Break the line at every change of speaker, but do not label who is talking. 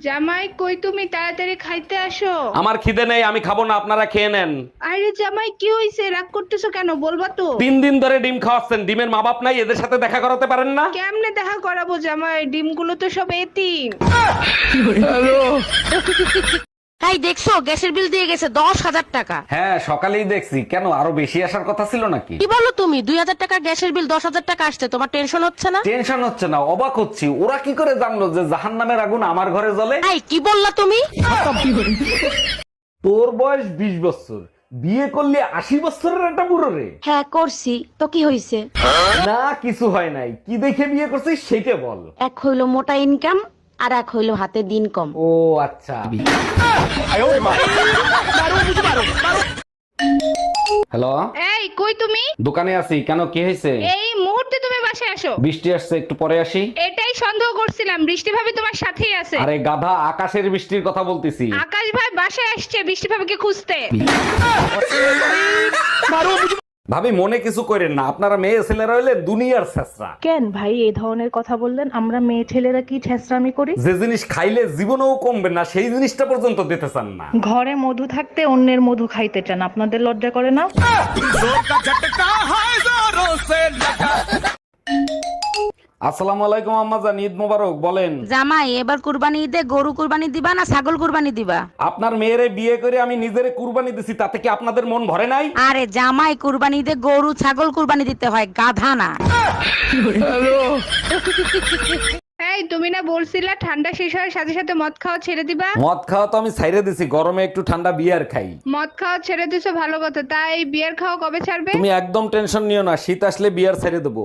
জামাই কই তুমি তাড়াতাড়ি খাইতে আসো।
আমার খিদে নেই, আমি খাবো না, আপনারা খেয়ে নেন।
আরে জামাই কি হইছে, রাগ করতেছো কেন, বলবা তো।
3 দিন ধরে ডিম খাওয়াচ্ছেন, ডিমের মা বাপ নাই, এদের সাথে দেখা করাতে পারেন না?
কেমনে দেখা করাবো জামাই, ডিমগুলো তো সব এতিম।
তাই দেখছো গ্যাসের বিল দিয়ে গেছে 10,000 টাকা।
হ্যাঁ সকালেই দেখছি, কেন আরো বেশি আসার কথা ছিল নাকি?
কি বলো তুমি, 2,000 টাকার গ্যাসের বিল 10,000 টাকা আসছে, তোমার টেনশন হচ্ছে না?
টেনশন হচ্ছে না, অবাক হচ্ছি, ওরা কি করে জানলো যে জাহান্নামের আগুন আমার ঘরে জ্বলে?
তাই কি বললা তুমি?
তোর বয়স 20 বছর, বিয়ে করলে 80 বছরের একটা বুড়ো রে।
হ্যাঁ করছি তো, কি হইছে?
না কিছু হয় নাই, কি দেখে বিয়ে করছিস সেটা বল।
এক হইলো মোটা ইনকাম, আর এক হইলো হাতে দিন কম।
ও আচ্ছা। হ্যালো,
এই কই তুমি?
দোকানে আছি, কেন কি হয়েছে?
এই মুহূর্তে তুমি বাসায় আসো।
বৃষ্টি আসছে, একটু পরে আসি।
এটাই সন্দেহ করছিলাম, বৃষ্টি ভাবি তোমার সাথেই আছে।
আরে গাধা, আকাশের বৃষ্টির কথা বলতেছি।
আকাশ ভাই বাসায় আসছে বৃষ্টি ভাবিকে খুঁজতে।
ভাবি মনে কিছু করেন না, আপনারা মেয়ে ছেলেরা হইলেন দুনিয়ার ছেঁচড়া।
কেন ভাই এই ধরনের কথা বললেন? আমরা মেয়ে ছেলেরা কি ছেঁচড়ামি করি?
যে জিনিস খাইলে জীবনেও কমবে না সেই জিনিসটা পর্যন্ত দিতে চান না।
ঘরে মধু থাকতে অন্যের মধু খাইতে চান, আপনাদের লজ্জা করে না?
আসসালামু আলাইকুম আম্মাজান, ঈদ মোবারক। বলেন,
জামাই এবার কুরবানি ঈদে গরু কুরবানি দিবা না ছাগল কুরবানি দিবা?
আপনার মেয়েরে বিয়ে করে আমি নিজেরে কুরবানি দিছি, তাতে কি আপনাদের মন ভরে নাই?
আরে জামাই কুরবানি ঈদে গরু ছাগল কুরবানি দিতে হয়, গাধা না।
এই তুমি না বলছিলা ঠান্ডা শেষ হওয়ার সাথে সাথে মদ খাওয়া ছেড়ে দিবা?
মদ খাওয়া তো আমি ছাইরে দিছি, গরমে একটু ঠান্ডা বিয়ার খাই।
মদ খাওয়া ছেড়ে দিছো ভালো কথা, তাই বিয়ার খাওয়া কবে ছাড়বে?
তুমি একদম টেনশন নিও না, শীত আসলে বিয়ার ছেড়ে দেবো।